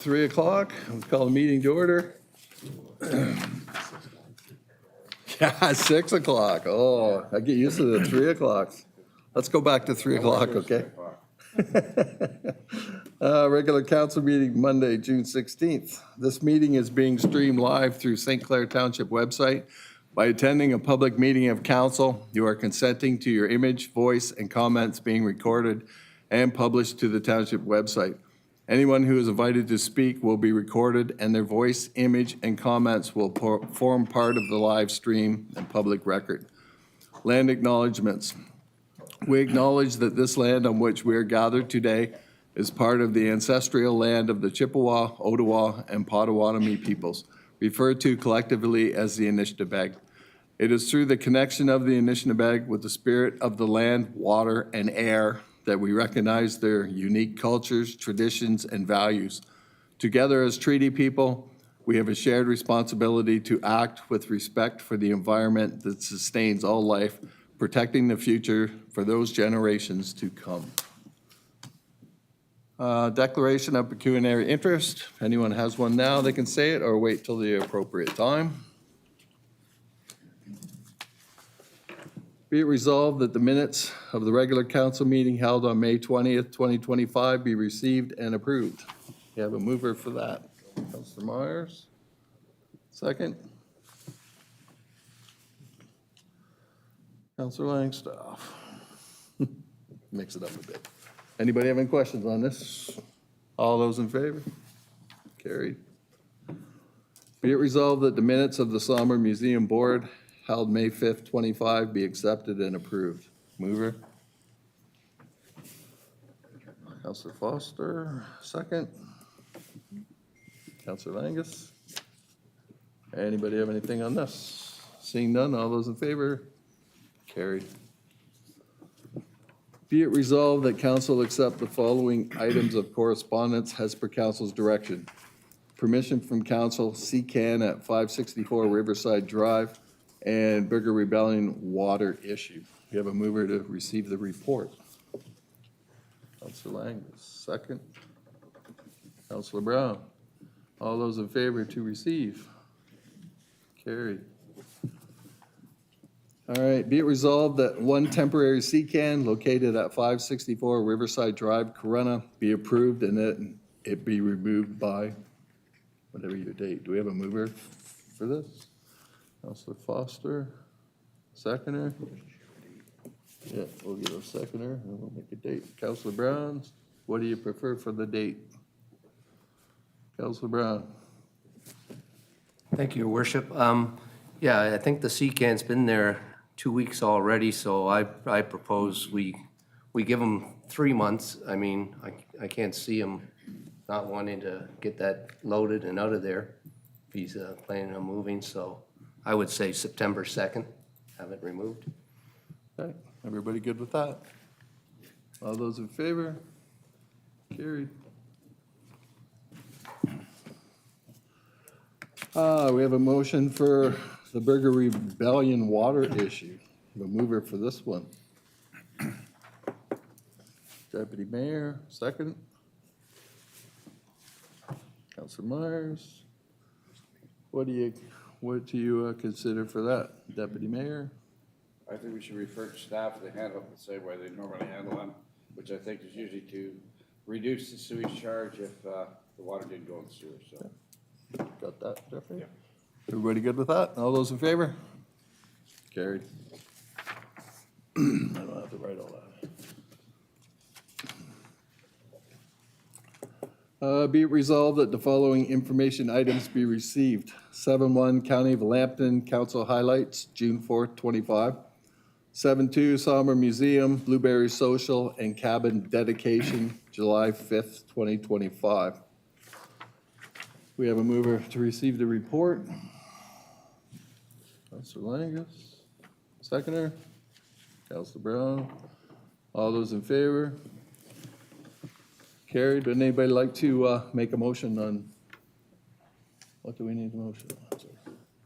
3 o'clock, we'll call the meeting to order. Yeah, 6 o'clock, oh, I get used to the 3 o'clocks. Let's go back to 3 o'clock, okay? Regular council meeting Monday, June 16th. This meeting is being streamed live through St. Clair Township website. By attending a public meeting of council, you are consenting to your image, voice, and comments being recorded and published to the township website. Anyone who is invited to speak will be recorded, and their voice, image, and comments will form part of the live stream and public record. Land acknowledgements. We acknowledge that this land on which we are gathered today is part of the ancestral land of the Chippewa, Ottawa, and Potawatomi peoples, referred to collectively as the Anishinaabe. It is through the connection of the Anishinaabe with the spirit of the land, water, and air that we recognize their unique cultures, traditions, and values. Together as treaty people, we have a shared responsibility to act with respect for the environment that sustains all life, protecting the future for those generations to come. Declaration of pecuniary interest. If anyone has one now, they can say it or wait till the appropriate time. Be it resolved that the minutes of the regular council meeting held on May 20th, 2025 be received and approved. You have a mover for that. Councilor Myers. Second. Councilor Langstaff. Mix it up a bit. Anybody have any questions on this? All those in favor? Carried. Be it resolved that the minutes of the Sommer Museum Board held May 5th, 25 be accepted and approved. Mover. Councilor Foster, second. Councilor Langus. Anybody have anything on this? Seeing none, all those in favor? Carried. Be it resolved that council accept the following items of correspondence as per council's direction. Permission from council, CCAN at 564 Riverside Drive, and Burger Rebellion water issue. You have a mover to receive the report. Councilor Lang, second. Councilor Brown. All those in favor to receive? Carried. All right, be it resolved that one temporary CCAN located at 564 Riverside Drive, Corunna, be approved and that it be removed by whatever your date. Do we have a mover for this? Councilor Foster, seconder. Yeah, we'll give a seconder and we'll make a date. Councilor Brown, what do you prefer for the date? Councilor Brown. Thank you, Your Worship. Yeah, I think the CCAN's been there 2 weeks already, so I propose we give them 3 months. I mean, I can't see him not wanting to get that loaded and out of there if he's planning on moving, so I would say September 2nd, have it removed. Okay, everybody good with that? All those in favor? Carried. We have a motion for the Burger Rebellion water issue. The mover for this one. Deputy Mayor, second. Councilor Myers. What do you consider for that, Deputy Mayor? I think we should refer to staff to handle it the same way they normally handle them, which I think is usually to reduce the sewage charge if the water didn't go in the sewer, so. Got that, Jeffrey? Yeah. Everybody good with that? All those in favor? Carried. I don't have to write all that. Be it resolved that the following information items be received. 7-1 County of Lambton Council Highlights, June 4th, 25. 7-2 Sommer Museum, Blueberry Social, and Cabin Dedication, July 5th, 2025. We have a mover to receive the report. Councilor Langus, seconder. Councilor Brown. All those in favor? Carried. Would anybody like to make a motion on, what do we need a motion on?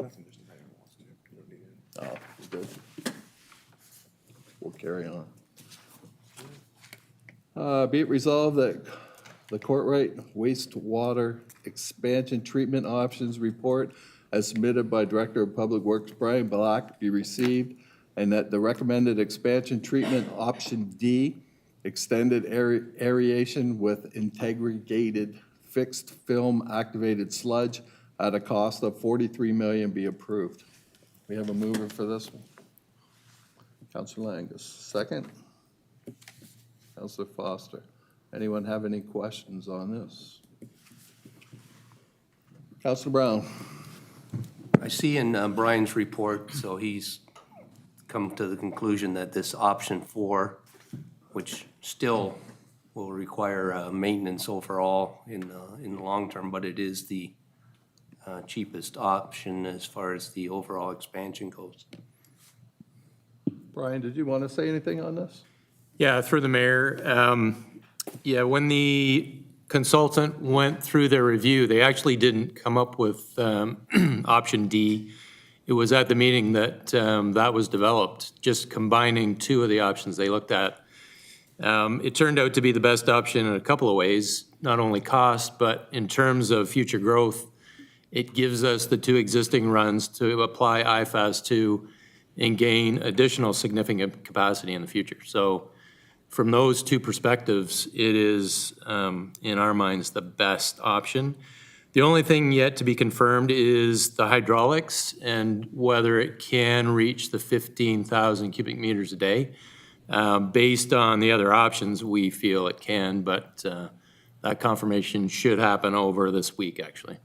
Nothing, just the mayor wants to. You don't need it. Oh, good. We'll carry on. Be it resolved that the Courtright wastewater expansion treatment options report as submitted by Director of Public Works Brian Black be received, and that the recommended expansion treatment option D, extended aeration with integrated fixed film activated sludge at a cost of $43 million be approved. We have a mover for this one. Councilor Langus, second. Councilor Foster. Anyone have any questions on this? Councilor Brown. I see in Brian's report, so he's come to the conclusion that this option 4, which still will require maintenance overall in the long term, but it is the cheapest option as far as the overall expansion goes. Brian, did you want to say anything on this? Yeah, through the mayor. Yeah, when the consultant went through their review, they actually didn't come up with option D. It was at the meeting that that was developed, just combining two of the options they looked at. It turned out to be the best option in a couple of ways, not only cost, but in terms of future growth. It gives us the 2 existing runs to apply IFAS to and gain additional significant capacity in the future. So from those 2 perspectives, it is, in our minds, the best option. The only thing yet to be confirmed is the hydraulics and whether it can reach the 15,000 cubic meters a day. Based on the other options, we feel it can, but that confirmation should happen over this week, actually.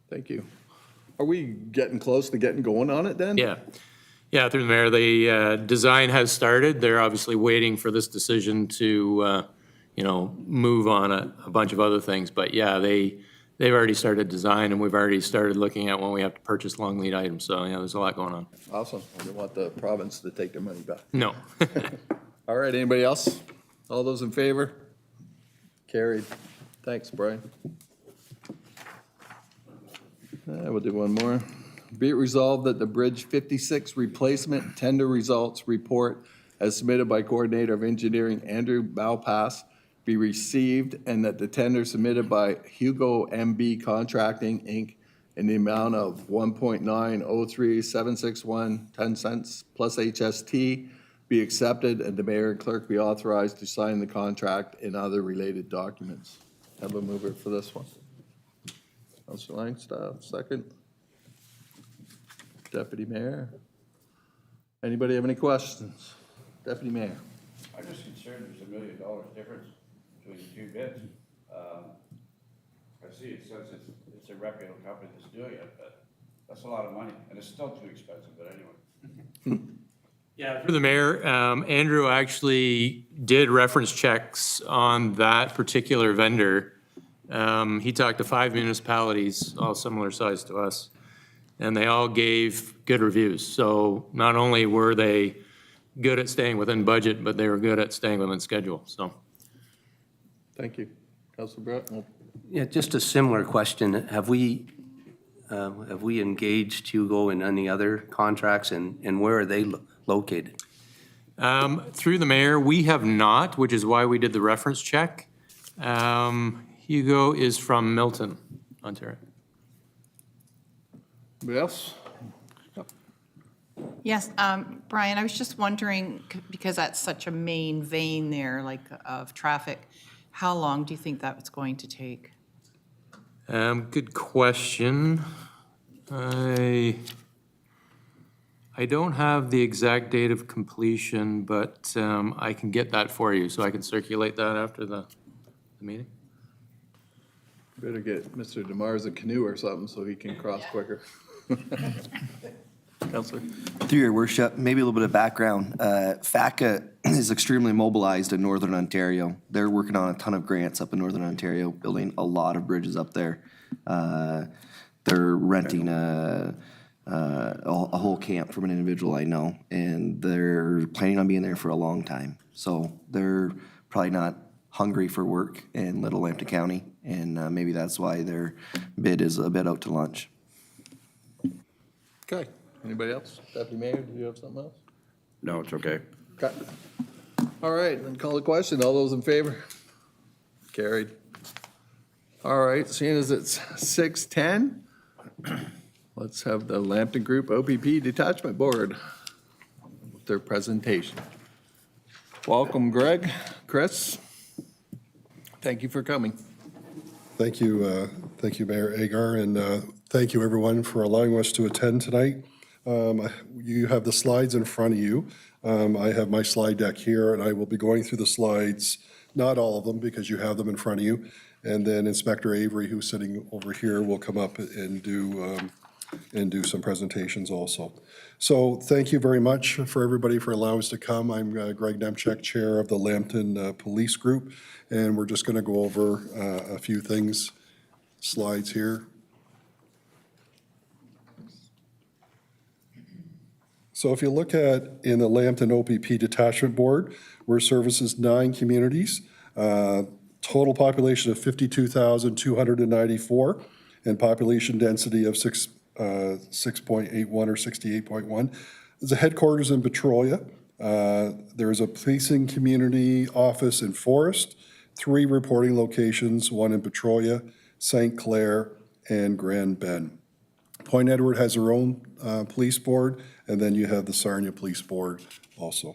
Thank you. Are we getting close to getting going on it then? Yeah. Yeah, through the mayor, the design has started. They're obviously waiting for this decision to, move on a bunch of other things. But yeah, they've already started design, and we've already started looking at when we have to purchase long lead items. So, yeah, there's a lot going on. Awesome. I don't want the province to take their money back. No. All right, anybody else? All those in favor? Carried. Thanks, Brian. We'll do one more. Be it resolved that the Bridge 56 replacement tender results report as submitted by Coordinator of Engineering Andrew Malpass be received, and that the tender submitted by Hugo MB Contracting, Inc. in the amount of $1.903761.10 plus HST be accepted, and the mayor and clerk be authorized to sign the contract and other related documents. Have a mover for this one. Councilor Langstaff, second. Deputy Mayor. Anybody have any questions? Deputy Mayor. I'm just concerned there's $1 million difference between the 2 bids. I see it says it's a reputable company that's doing it, but that's a lot of money, and it's still too expensive, but anyway. Yeah, through the mayor, Andrew actually did reference checks on that particular vendor. He talked to 5 municipalities, all similar size to us, and they all gave good reviews. So not only were they good at staying within budget, but they were good at staying within schedule, so. Thank you. Councilor Brett? Yeah, just a similar question. Have we engaged Hugo in any other contracts, and where are they located? Through the mayor, we have not, which is why we did the reference check. Hugo is from Milton, Ontario. Anybody else? Yes, Brian, I was just wondering, because that's such a main vein there, like, of traffic, how long do you think that's going to take? Good question. I don't have the exact date of completion, but I can get that for you, so I can circulate that after the meeting. Better get Mr. DeMars a canoe or something so he can cross quicker. Councilor? Through your worship, maybe a little bit of background. FACA is extremely mobilized in Northern Ontario. They're working on a ton of grants up in Northern Ontario, building a lot of bridges up there. They're renting a whole camp from an individual I know, and they're planning on being there for a long time. So they're probably not hungry for work in Little Lambton County, and maybe that's why their bid is a bit out to lunch. Okay. Anybody else? Deputy Mayor, do you have something else? No, it's okay. Okay. All right, then call the question. All those in favor? Carried. All right, seeing as it's 6:10, let's have the Lambton Group OPP Detachment Board with their presentation. Welcome, Greg, Chris. Thank you for coming. Thank you, Mayor Agar, and thank you, everyone, for allowing us to attend tonight. You have the slides in front of you. I have my slide deck here, and I will be going through the slides, not all of them, because you have them in front of you. And then Inspector Avery, who's sitting over here, will come up and do some presentations also. So thank you very much for everybody for allowing us to come. I'm Greg Nemchek, Chair of the Lambton Police Group, and we're just going to go over a few things. Slides here. So if you look at in the Lambton OPP Detachment Board, we're services 9 communities, total population of 52,294, and population density of 6.81 or 68.1. There's a headquarters in Petrolia. There's a policing community office in Forest, 3 reporting locations, 1 in Petrolia, St. Clair, and Grand Bend. Point Edward has their own police board, and then you have the Sarnia Police Board also.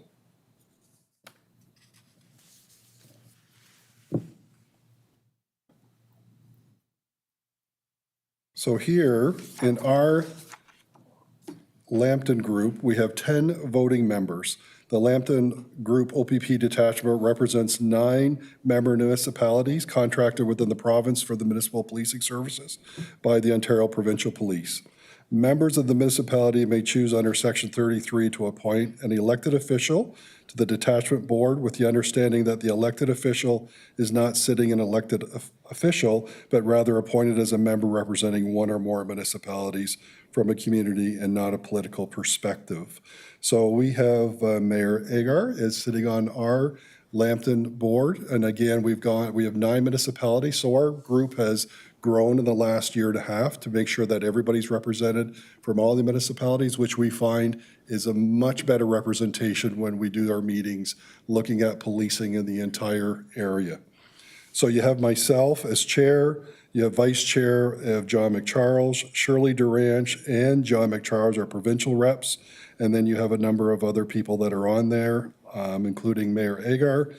So here in our Lambton group, we have 10 voting members. The Lambton Group OPP Detachment represents 9 member municipalities contracted within the province for the municipal policing services by the Ontario Provincial Police. Members of the municipality may choose under Section 33 to appoint an elected official to the detachment board with the understanding that the elected official is not sitting an elected official, but rather appointed as a member representing 1 or more municipalities from a community and not a political perspective. So we have Mayor Agar is sitting on our Lambton board. And again, we have 9 municipalities. So our group has grown in the last year and a half to make sure that everybody's represented from all the municipalities, which we find is a much better representation when we do our meetings looking at policing in the entire area. So you have myself as chair, you have vice chair of John McCharles, Shirley Durange and John McCharles are provincial reps, and then you have a number of other people that are on there, including Mayor Agar.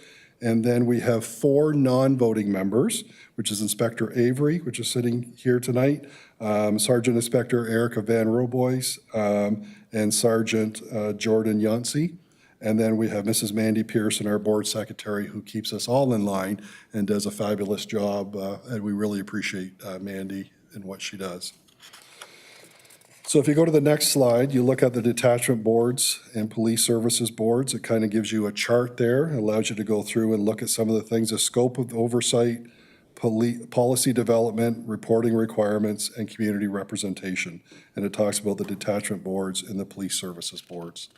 And then we have 4 non-voting members, which is Inspector Avery, which is sitting here tonight, Sergeant Inspector Erica Van Roboys, and Sergeant Jordan Yancey. And then we have Mrs. Mandy Pearson, our board secretary, who keeps us all in line and does a fabulous job. And we really appreciate Mandy and what she does. So if you go to the next slide, you look at the detachment boards and police services boards. It kind of gives you a chart there. It allows you to go through and look at some of the things, the scope of oversight, policy development, reporting requirements, and community representation. And it talks about the detachment boards and the police services boards.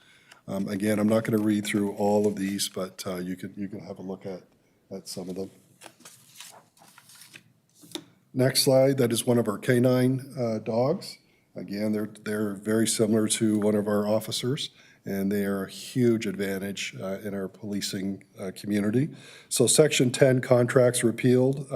Again, I'm not going to read through all of these, but you can have a look at some of them. Next slide, that is one of our canine dogs. Again, they're very similar to one of our officers, and they are a huge advantage in our policing community. So Section 10 contracts repealed,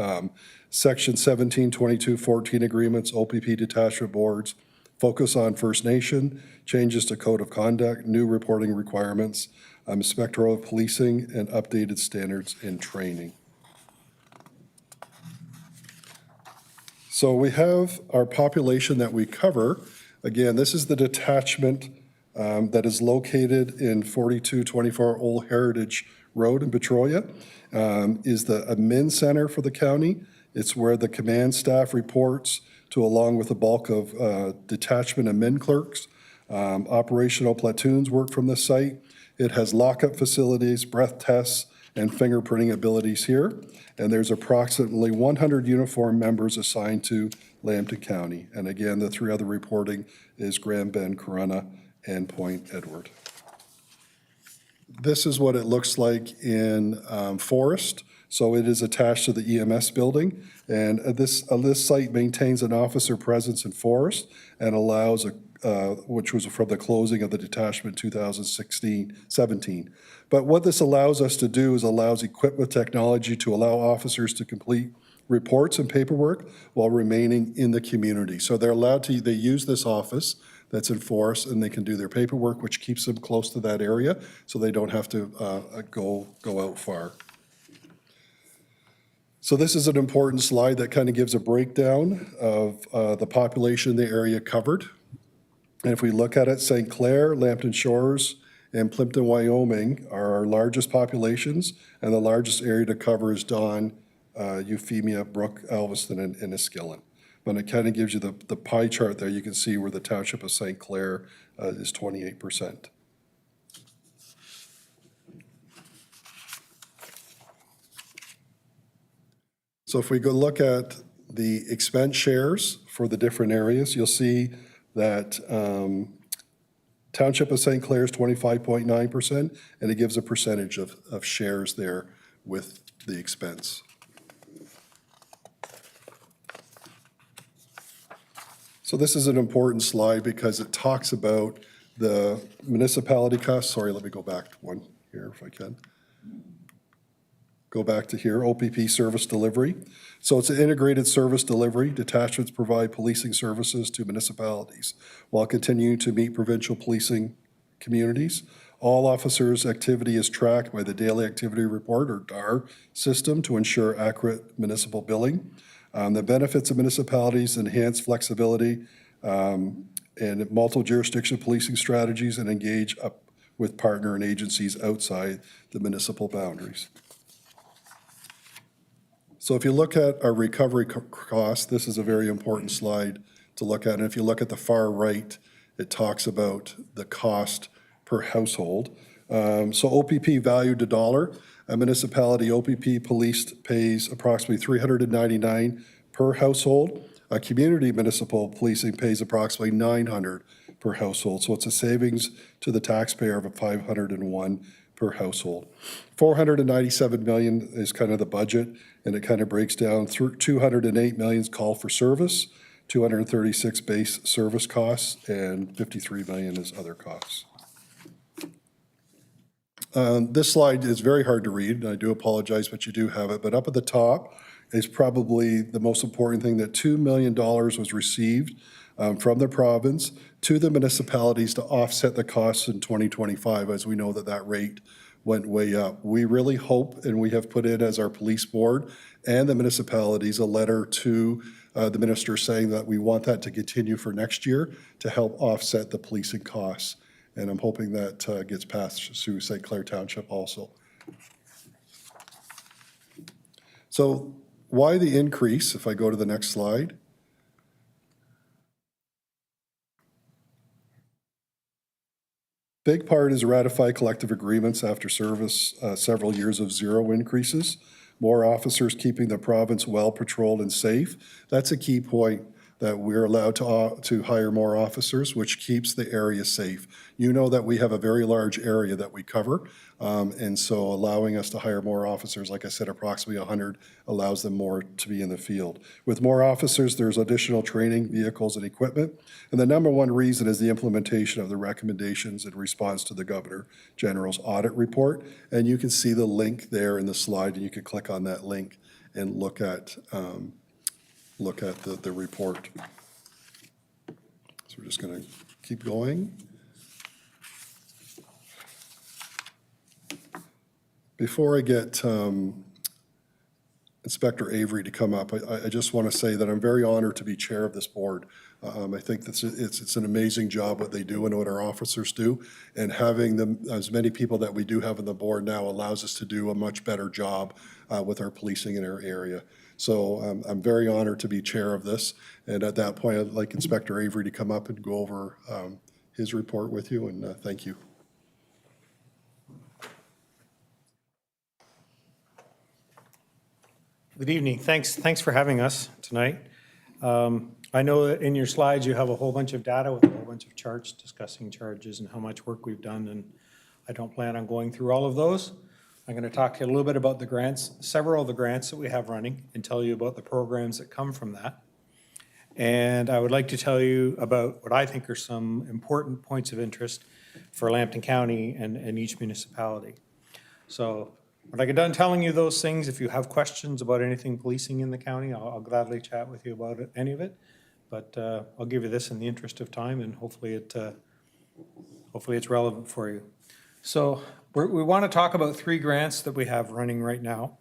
Section 17, 22, 14 agreements, OPP detachment boards, focus on First Nation, changes to code of conduct, new reporting requirements, spectral policing, and updated standards in training. So we have our population that we cover. Again, this is the detachment that is located in 4224 Old Heritage Road in Petrolia, is the admin center for the county. It's where the command staff reports to, along with a bulk of detachment admin clerks. Operational platoons work from this site. It has lockup facilities, breath tests, and fingerprinting abilities here. And there's approximately 100 uniformed members assigned to Lambton County. And again, the 3 other reporting is Grand Bend, Corunna, and Point Edward. This is what it looks like in Forest. So it is attached to the EMS building. And this site maintains an officer presence in Forest and allows which was from the closing of the detachment 17. But what this allows us to do is allows equipped with technology to allow officers to complete reports and paperwork while remaining in the community. So they're allowed to, they use this office that's in Forest, and they can do their paperwork, which keeps them close to that area, so they don't have to go out far. So this is an important slide that kind of gives a breakdown of the population in the area covered. And if we look at it, St. Clair, Lambton Shores, and Plimpton, Wyoming are our largest populations, and the largest area to cover is Dawn, Euphemia, Brook, Elviston, and Enniskillen. But it kind of gives you the pie chart there. You can see where the Township of St. Clair is 28%. So if we go look at the expense shares for the different areas, you'll see that Township of St. Clair is 25.9%, and it gives a percentage of shares there with the expense. So this is an important slide because it talks about the municipality costs. Sorry, let me go back one here if I can. Go back to here, OPP service delivery. So it's an integrated service delivery. Detachments provide policing services to municipalities while continuing to meet provincial policing communities. All officers' activity is tracked by the Daily Activity Report, or DAR, system to ensure accurate municipal billing. The benefits of municipalities enhance flexibility and multiple jurisdiction policing strategies and engage up with partner and agencies outside the municipal boundaries. So if you look at our recovery costs, this is a very important slide to look at. And if you look at the far right, it talks about the cost per household. So OPP value to dollar, a municipality OPP policed pays approximately $399 per household. A community municipal policing pays approximately $900 per household. So it's a savings to the taxpayer of $501 per household. $497 million is kind of the budget, and it kind of breaks down through $208 million is call for service, 236 base service costs, and $53 million is other costs. This slide is very hard to read, and I do apologize, but you do have it. But up at the top is probably the most important thing, that $2 million was received from the province to the municipalities to offset the costs in 2025, as we know that that rate went way up. We really hope, and we have put in as our police board and the municipalities a letter to the minister saying that we want that to continue for next year to help offset the policing costs. And I'm hoping that gets passed through St. Clair Township also. So why the increase, if I go to the next slide? Big part is ratify collective agreements after service, several years of zero increases. More officers keeping the province well patrolled and safe. That's a key point, that we're allowed to hire more officers, which keeps the area safe. You know that we have a very large area that we cover, and so allowing us to hire more officers, like I said, approximately 100, allows them more to be in the field. With more officers, there's additional training, vehicles, and equipment. And the number one reason is the implementation of the recommendations in response to the Governor General's audit report. And you can see the link there in the slide, and you can click on that link and look at the report. So we're just going to keep going. Before I get Inspector Avery to come up, I just want to say that I'm very honored to be chair of this board. I think that it's an amazing job what they do and what our officers do, and having them, as many people that we do have on the board now, allows us to do a much better job with our policing in our area. So I'm very honored to be chair of this, and at that point I'd like Inspector Avery to come up and go over his report with you, and thank you. Good evening. Thanks for having us tonight. I know that in your slides you have a whole bunch of data with a whole bunch of charts discussing charges and how much work we've done, and I don't plan on going through all of those. I'm going to talk a little bit about the grants, several of the grants that we have running, and tell you about the programs that come from that. And I would like to tell you about what I think are some important points of interest for Lambton County and each municipality. So when I get done telling you those things, if you have questions about anything policing in the county, I'll gladly chat with you about it, any of it. But I'll give you this in the interest of time, and hopefully it's relevant for you. So we want to talk about 3 grants that we have running right now.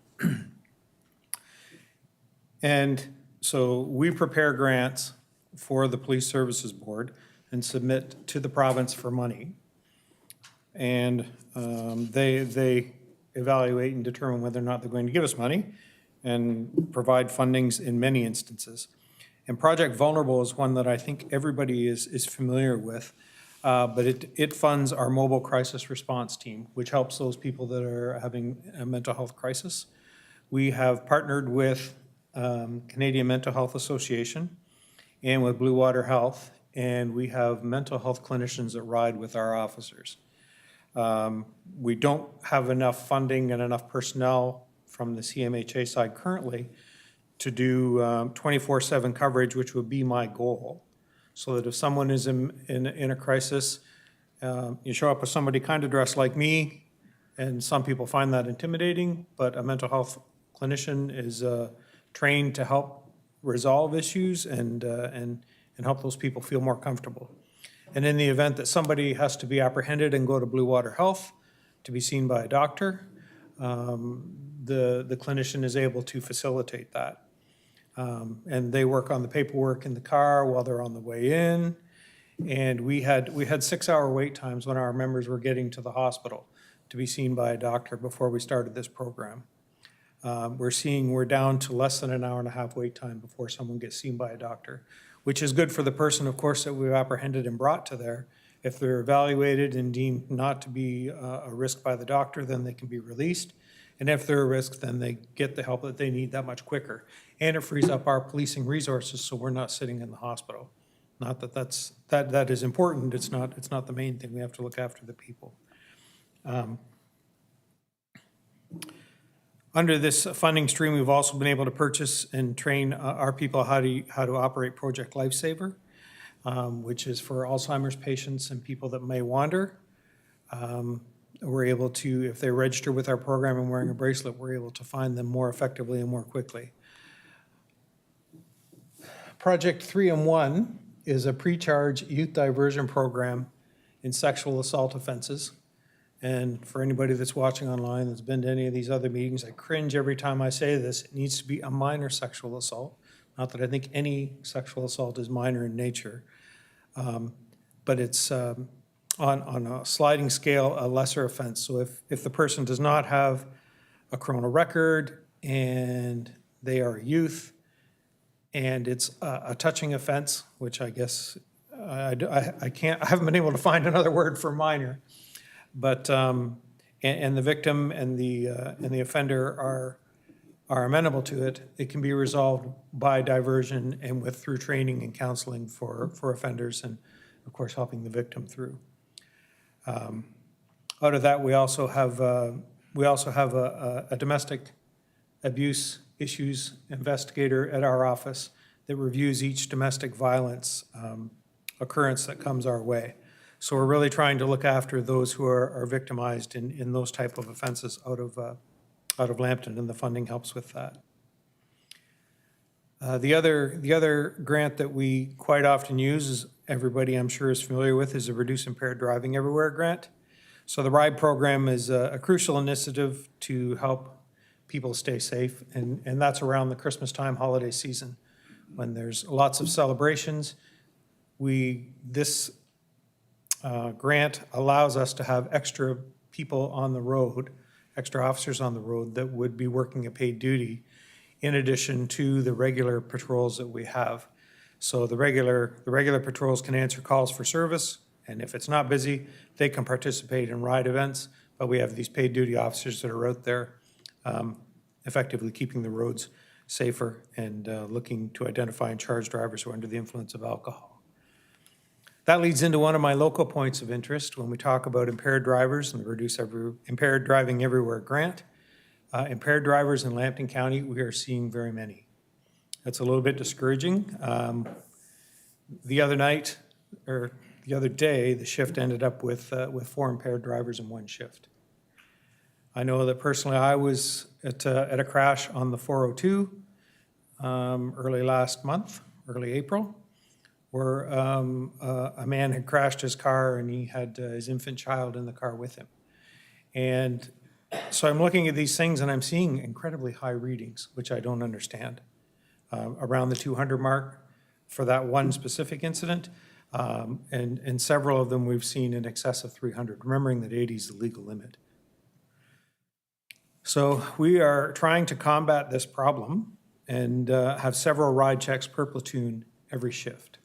And so we prepare grants for the Police Services Board and submit to the province for money. And they evaluate and determine whether or not they're going to give us money and provide fundings in many instances. And Project Vulnerable is one that I think everybody is familiar with, but it funds our mobile crisis response team, which helps those people that are having a mental health crisis. We have partnered with Canadian Mental Health Association and with Blue Water Health, and we have mental health clinicians that ride with our officers. We don't have enough funding and enough personnel from the CMHA side currently to do 24/7 coverage, which would be my goal, so that if someone is in a crisis, you show up with somebody kind of dressed like me, and some people find that intimidating, but a mental health clinician is trained to help resolve issues and help those people feel more comfortable. And in the event that somebody has to be apprehended and go to Blue Water Health to be seen by a doctor, the clinician is able to facilitate that. And they work on the paperwork in the car while they're on the way in. And we had 6-hour wait times when our members were getting to the hospital to be seen by a doctor before we started this program. We're down to less than an hour and a half wait time before someone gets seen by a doctor, which is good for the person, of course, that we've apprehended and brought to there. If they're evaluated and deemed not to be a risk by the doctor, then they can be released. And if they're a risk, then they get the help that they need that much quicker. And it frees up our policing resources, so we're not sitting in the hospital. Not that that is important. It's not the main thing. We have to look after the people. Under this funding stream, we've also been able to purchase and train our people how to operate Project Lifesaver, which is for Alzheimer's patients and people that may wander. We're able to, if they register with our program and wearing a bracelet, we're able to find them more effectively and more quickly. Project 3-in-1 is a pre-charge youth diversion program in sexual assault offenses. And for anybody that's watching online that's been to any of these other meetings, I cringe every time I say this. It needs to be a minor sexual assault. Not that I think any sexual assault is minor in nature, but it's on a sliding scale, a lesser offense. So if the person does not have a criminal record and they are a youth and it's a touching offense, which I guess I haven't been able to find another word for minor, but and the victim and the offender are amenable to it, it can be resolved by diversion and through training and counseling for offenders, and of course helping the victim through. Out of that, we also have a domestic abuse issues investigator at our office that reviews each domestic violence occurrence that comes our way. So we're really trying to look after those who are victimized in those type of offenses out of Lambton, and the funding helps with that. The other grant that we quite often use, is everybody I'm sure is familiar with, is the Reduce Impaired Driving Everywhere grant. So the RIDE program is a crucial initiative to help people stay safe, and that's around the Christmas time holiday season when there's lots of celebrations. This grant allows us to have extra people on the road, extra officers on the road that would be working a paid duty in addition to the regular patrols that we have. So the regular patrols can answer calls for service, and if it's not busy, they can participate in ride events, but we have these paid duty officers that are out there effectively keeping the roads safer and looking to identify and charge drivers who are under the influence of alcohol. That leads into one of my local points of interest when we talk about impaired drivers and the Reduce Impaired Driving Everywhere grant. Impaired drivers in Lambton County, we are seeing very many. That's a little bit discouraging. The other night, or the other day, the shift ended up with 4 impaired drivers in one shift. I know that personally, I was at a crash on the 402 early last month, early April, where a man had crashed his car and he had his infant child in the car with him. And so I'm looking at these things and I'm seeing incredibly high readings, which I don't understand, around the 200 mark for that one specific incident. And several of them we've seen in excess of 300, remembering that 80 is the legal limit. So we are trying to combat this problem and have several ride checks per platoon every shift.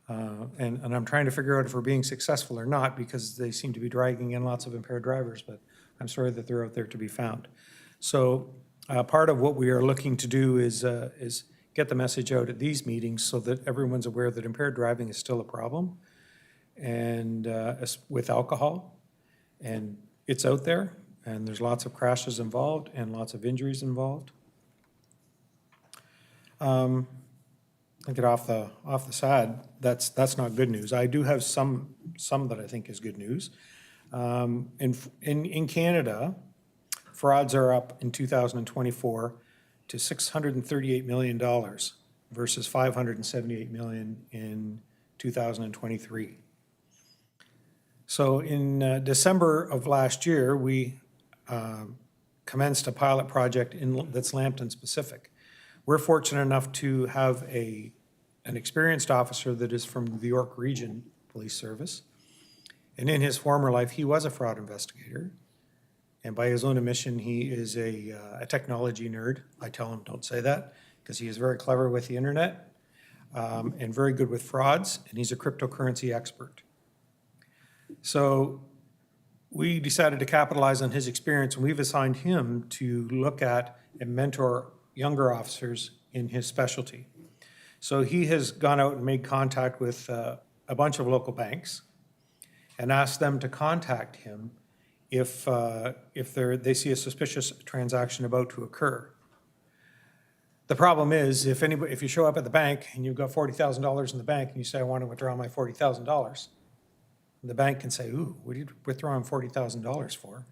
And I'm trying to figure out if we're being successful or not, because they seem to be dragging in lots of impaired drivers, but I'm sorry that they're out there to be found. So part of what we are looking to do is get the message out at these meetings so that everyone's aware that impaired driving is still a problem, and with alcohol, and it's out there, and there's lots of crashes involved and lots of injuries involved. I'll get off the side. That's not good news. I do have some that I think is good news. In Canada, frauds are up in 2024 to $638 million versus $578 million in 2023. So in December of last year, we commenced a pilot project that's Lambton specific. We're fortunate enough to have an experienced officer that is from the York Region Police Service. And in his former life, he was a fraud investigator. And by his own admission, he is a technology nerd. I tell him, don't say that, because he is very clever with the internet and very good with frauds, and he's a cryptocurrency expert. So we decided to capitalize on his experience, and we've assigned him to look at and mentor younger officers in his specialty. So he has gone out and made contact with a bunch of local banks and asked them to contact him if they see a suspicious transaction about to occur. The problem is, if you show up at the bank and you've got $40,000 in the bank and you say, I want to withdraw my $40,000, the bank can say, ooh, what are you withdrawing $40,000 for?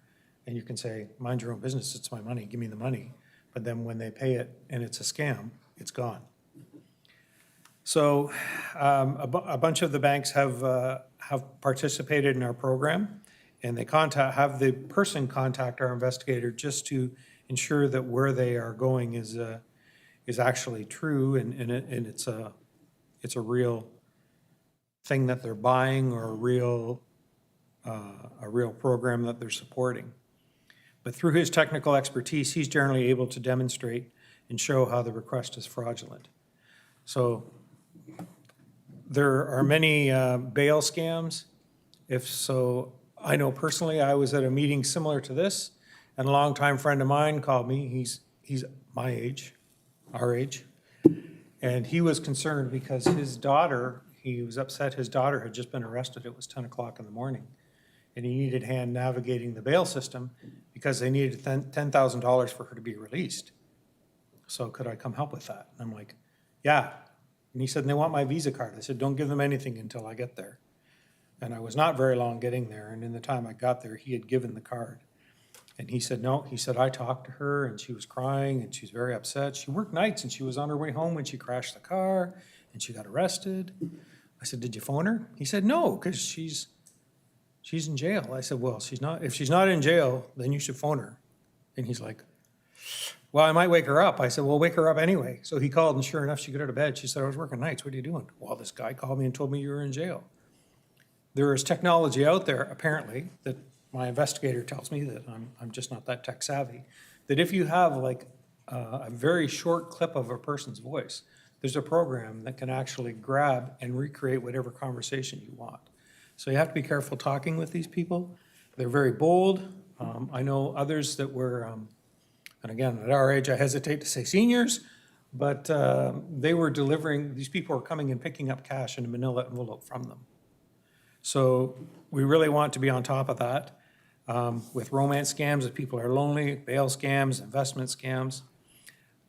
And you can say, mind your own business, it's my money, give me the money. But then when they pay it and it's a scam, it's gone. So a bunch of the banks have participated in our program, and they have the person contact our investigator just to ensure that where they are going is actually true, and it's a real thing that they're buying, or a real program that they're supporting. But through his technical expertise, he's generally able to demonstrate and show how the request is fraudulent. So there are many bail scams. If so, I know personally, I was at a meeting similar to this, and a longtime friend of mine called me. He's my age, our age, and he was concerned because he was upset his daughter had just been arrested. It was 10 o'clock in the morning, and he needed hand navigating the bail system because they needed $10,000 for her to be released. So could I come help with that? And I'm like, yeah. And he said, and they want my Visa card. I said, don't give them anything until I get there. And I was not very long getting there, and in the time I got there, he had given the card. And he said, no. He said, I talked to her, and she was crying, and she's very upset. She worked nights, and she was on her way home when she crashed the car, and she got arrested. I said, did you phone her? He said, no, because she's in jail. I said, well, if she's not in jail, then you should phone her. And he's like, well, I might wake her up. I said, well, wake her up anyway. So he called, and sure enough, she got out of bed. She said, I was working nights. What are you doing? Well, this guy called me and told me you were in jail. There is technology out there, apparently, that my investigator tells me that I'm just not that tech savvy, that if you have like a very short clip of a person's voice, there's a program that can actually grab and recreate whatever conversation you want. So you have to be careful talking with these people. They're very bold. I know others that were, and again, at our age, I hesitate to say seniors, but they were delivering, these people were coming and picking up cash in a manila envelope from them. So we really want to be on top of that with romance scams if people are lonely, bail scams, investment scams.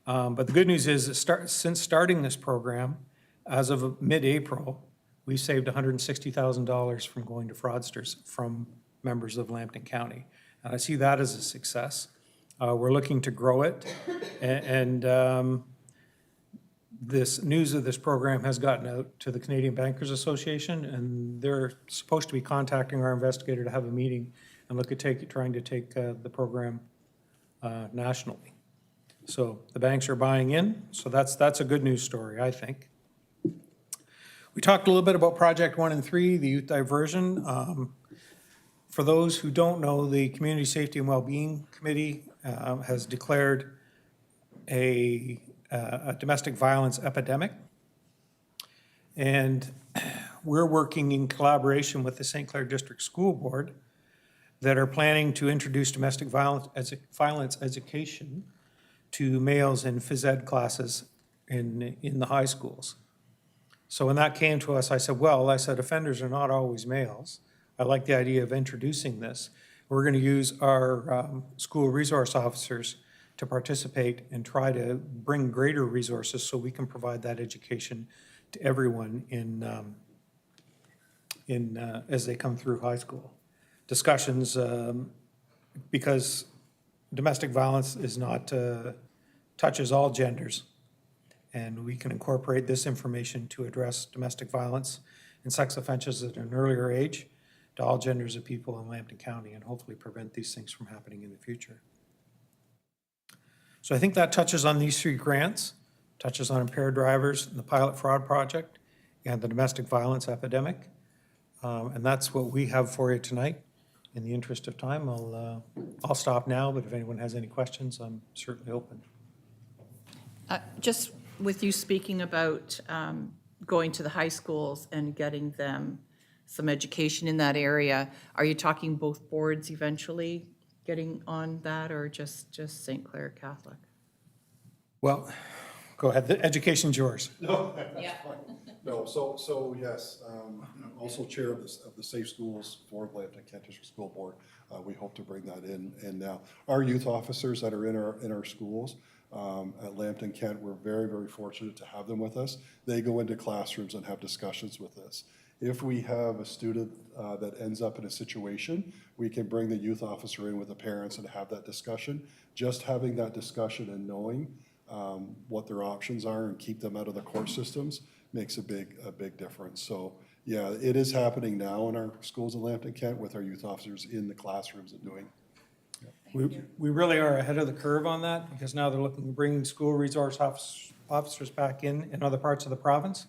But the good news is that since starting this program, as of mid-April, we saved $160,000 from going to fraudsters from members of Lambton County. And I see that as a success. We're looking to grow it, and this news of this program has gotten out to the Canadian Bankers Association, and they're supposed to be contacting our investigator to have a meeting and look at trying to take the program nationally. So the banks are buying in, so that's a good news story, I think. We talked a little bit about Project 1 and 3, the youth diversion. For those who don't know, the Community Safety and Wellbeing Committee has declared a domestic violence epidemic. And we're working in collaboration with the St. Clair District School Board that are planning to introduce domestic violence education to males in phys ed classes in the high schools. So when that came to us, I said, offenders are not always males. I like the idea of introducing this. We're going to use our school resource officers to participate and try to bring greater resources so we can provide that education to everyone as they come through high school. Discussions, because domestic violence is not, touches all genders. And we can incorporate this information to address domestic violence and sex offenses at an earlier age to all genders of people in Lambton County and hopefully prevent these things from happening in the future. So I think that touches on these 3 grants, touches on impaired drivers, and the pilot fraud project, and the domestic violence epidemic. And that's what we have for you tonight. In the interest of time, I'll stop now, but if anyone has any questions, I'm certainly open. Just with you speaking about going to the high schools and getting them some education in that area, are you talking both boards eventually getting on that, or just St. Clair Catholic? Well, go ahead, the education's yours. No, so yes, also chair of the Safe Schools for Lambton Kent District School Board. We hope to bring that in. And now our youth officers that are in our schools at Lambton Kent, we're very, very fortunate to have them with us. They go into classrooms and have discussions with us. If we have a student that ends up in a situation, we can bring the youth officer in with the parents and have that discussion. Just having that discussion and knowing what their options are and keep them out of the court systems makes a big difference. So yeah, it is happening now in our schools in Lambton Kent with our youth officers in the classrooms and doing. We really are ahead of the curve on that because now they're looking to bring school resource officers back in other parts of the province.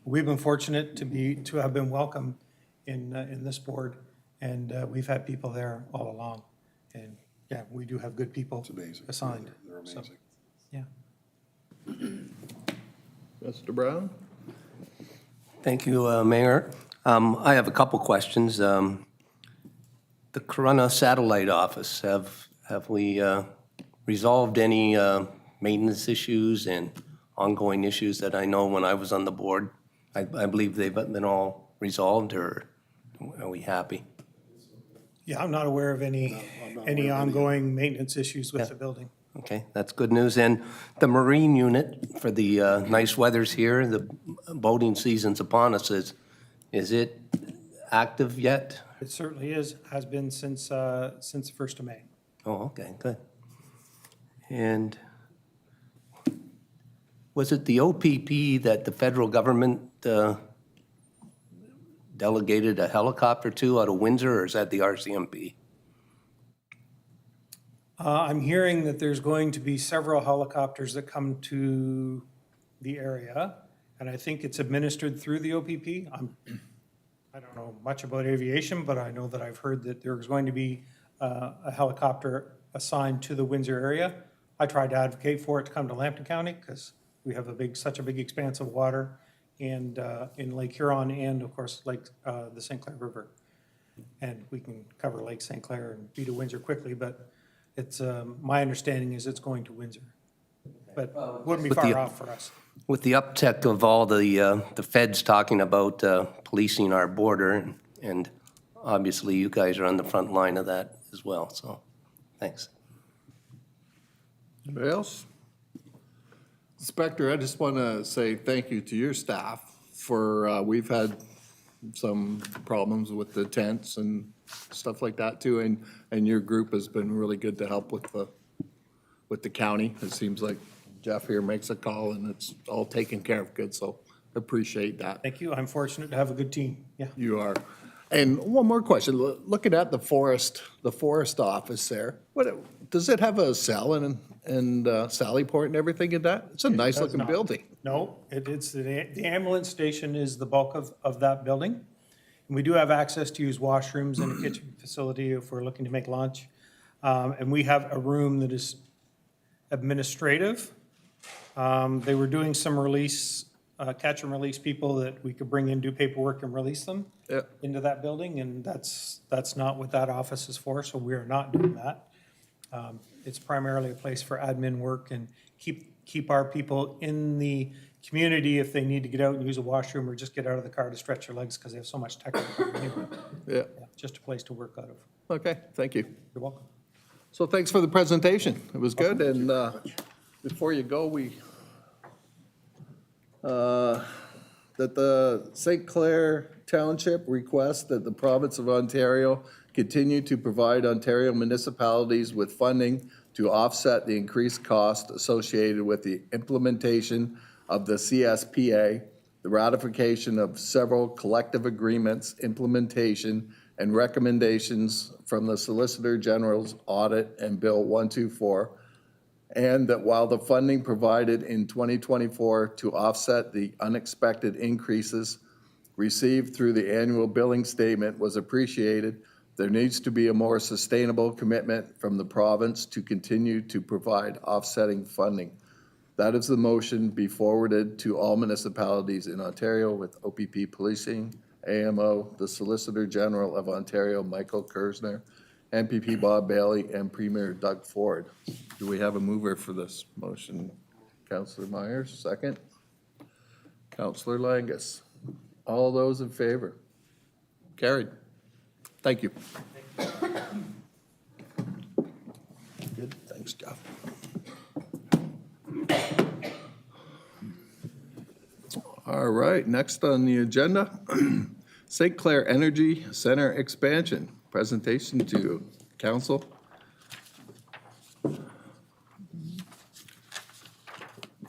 We've been fortunate to have been welcome in this board, and we've had people there all along. And yeah, we do have good people assigned. They're amazing. So, yeah. Mr. Brown? Thank you, Mayor. I have a couple questions. The Corunna Satellite Office, have we resolved any maintenance issues and ongoing issues that I know when I was on the board? I believe they've been all resolved, or are we happy? Yeah, I'm not aware of any ongoing maintenance issues with the building. Okay, that's good news. And the marine unit, for the nice weathers here, the boating season's upon us, is it active yet? It certainly has been since the 1st of May. Oh, okay, good. And was it the OPP that the federal government delegated a helicopter to out of Windsor, or is that the RCMP? I'm hearing that there's going to be several helicopters that come to the area, and I think it's administered through the OPP. I don't know much about aviation, but I know that I've heard that there's going to be a helicopter assigned to the Windsor area. I tried to advocate for it to come to Lambton County because we have such a big expanse of water and in Lake Huron and, of course, the St. Clair River. And we can cover Lake St. Clair and be to Windsor quickly, but it's my understanding is it's going to Windsor. But wouldn't be far off for us. With the uptick of all the feds talking about policing our border, and obviously you guys are on the front line of that as well, so thanks. Anybody else? Inspector, I just want to say thank you to your staff for, we've had some problems with the tents and stuff like that too, and your group has been really good to help with the county. It seems like Jeff here makes a call and it's all taken care of good, so appreciate that. Thank you. I'm fortunate to have a good team. Yeah. You are. And one more question, looking at the forest office there, does it have a cell and Sally Port and everything in that? It's a nice does looking not. building. No, it's, the ambulance station is the bulk of that building. And we do have access to use washrooms and a kitchen facility if we're looking to make lunch. And we have a room that is administrative. They were doing some release, catch and release people that we could bring in, do paperwork and release them Yeah. into that building, and that's not what that office is for, so we are not doing that. It's primarily a place for admin work and keep our people in the community if they need to get out and use a washroom or just get out of the car to stretch their legs because they have so much technical. Yeah, Just a place to work out of. okay, thank you. You're welcome. So thanks for the presentation. It was good, and before you go, that the St. Clair Township requests that the province of Ontario continue to provide Ontario municipalities with funding to offset the increased cost associated with the implementation of the CSPA, the ratification of several collective agreements, implementation, and recommendations from the Solicitor General's audit and Bill 124, and that while the funding provided in 2024 to offset the unexpected increases received through the annual billing statement was appreciated, there needs to be a more sustainable commitment from the province to continue to provide offsetting funding. That is the motion be forwarded to all municipalities in Ontario with OPP Policing, AMO, the Solicitor General of Ontario, Michael Kersner, MPP Bob Bailey, and Premier Doug Ford. Do we have a mover for this motion? Councillor Myers, second. Councillor Langus. All those in favor? Carried. Thank you. Good, thanks, Jeff. All right, next on the agenda, St. Clair Energy Center expansion. Presentation to council.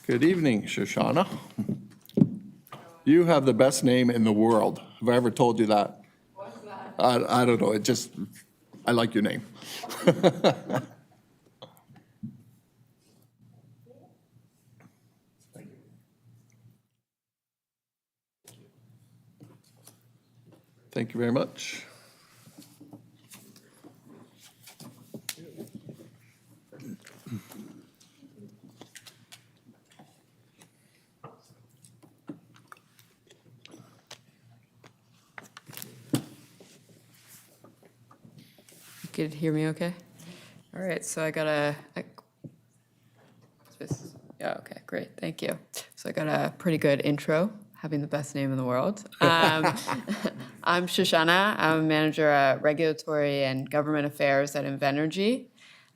Good evening, Shoshana. You have the best name in the world. Have I ever told you that? What's that? I don't know, I like your name. Thank you very much. You could hear me okay? All right, so I got okay, great, thank you. So I got a pretty good intro, having the best name in the world. I'm Shoshana, I'm a manager at regulatory and government affairs at Invenergy.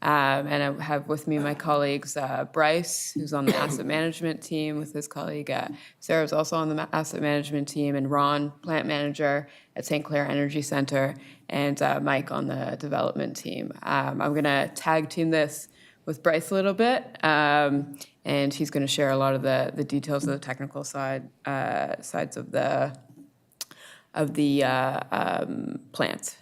And I have with me my colleagues, Bryce, who's on the asset management team with his colleague, Sarah's also on the asset management team, and Ron, plant manager at St. Clair Energy Center, and Mike on the development team. I'm gonna tag team this with Bryce a little bit, and he's gonna share a lot of the details of the technical sides of the plant.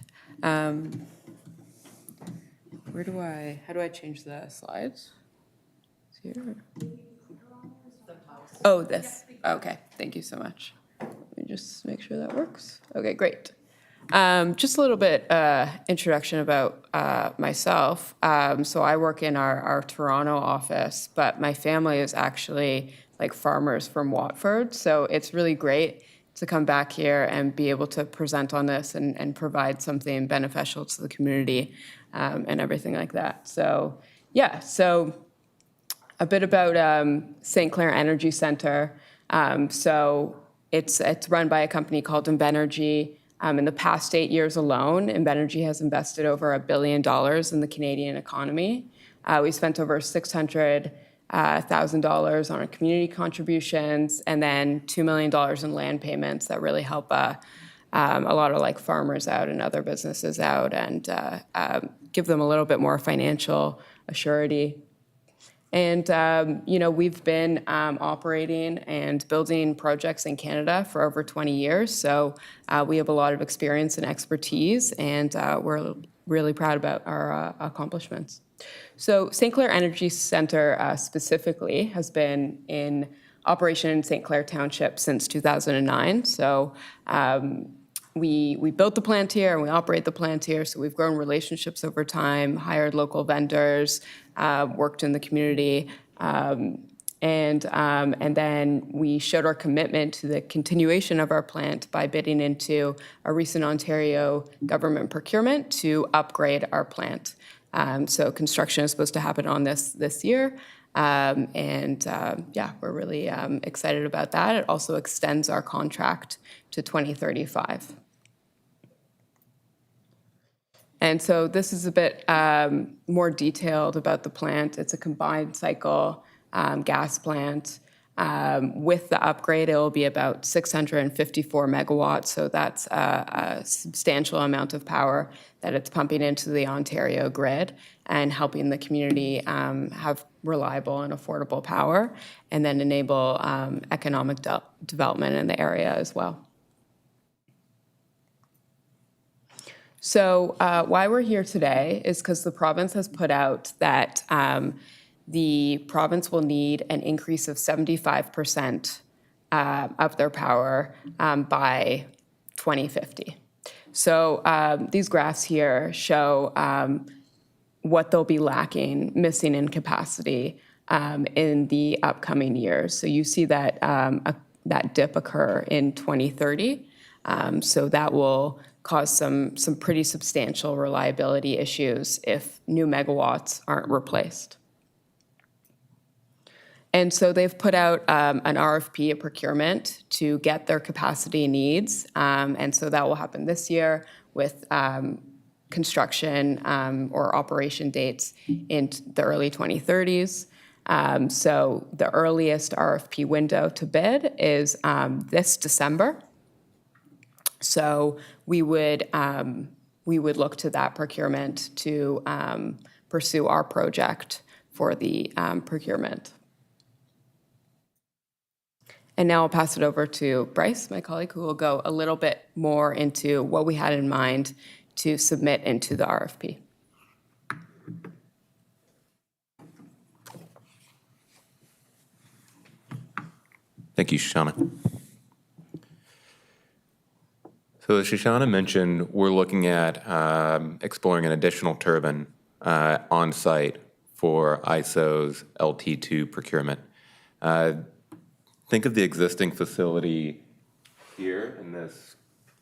How do I change the slides? Here. Oh, this, okay, thank you so much. Let me just make sure that works. Okay, great. Just a little bit introduction about myself. So I work in our Toronto office, but my family is actually like farmers from Watford. So it's really great to come back here and be able to present on this and provide something beneficial to the community and everything like that. So yeah, so a bit about St. Clair Energy Center. So it's run by a company called Invenergy. In the past 8 years alone, Invenergy has invested over $1 billion in the Canadian economy. We spent over $600 $1,000 on our community contributions, and then $2 million in land payments that really help a lot of like farmers out and other businesses out, and give them a little bit more financial assurity. And, we've been operating and building projects in Canada for over 20 years. So we have a lot of experience and expertise, and we're really proud about our accomplishments. So St. Clair Energy Center specifically has been in operation in St. Clair Township since 2009. So we built the plant here and we operate the plant here. So we've grown relationships over time, hired local vendors, worked in the community, and then we showed our commitment to the continuation of our plant by bidding into a recent Ontario government procurement to upgrade our plant. So construction is supposed to happen on this year. We're really excited about that. It also extends our contract to 2035. And so this is a bit more detailed about the plant. It's a combined cycle gas plant. With the upgrade, it will be about 654 megawatts. So that's a substantial amount of power that it's pumping into the Ontario grid and helping the community have reliable and affordable power, and then enable economic development in the area as well. So why we're here today is because the province has put out that the province will need an increase of 75% of their power by 2050. So these graphs here show what they'll be missing in capacity in the upcoming years. So you see that that dip occur in 2030. So that will cause some pretty substantial reliability issues if new megawatts aren't replaced. And so they've put out an RFP, a procurement, to get their capacity needs. And so that will happen this year with construction or operation dates in the early 2030s. So the earliest RFP window to bid is this December. So we would look to that procurement to pursue our project for the procurement. And now I'll pass it over to Bryce, my colleague, who will go a little bit more into what we had in mind to submit into the RFP. Thank you, Shoshana. So as Shoshana mentioned, we're looking at exploring an additional turbine on site for ISO's LT2 procurement. Think of the existing facility here in this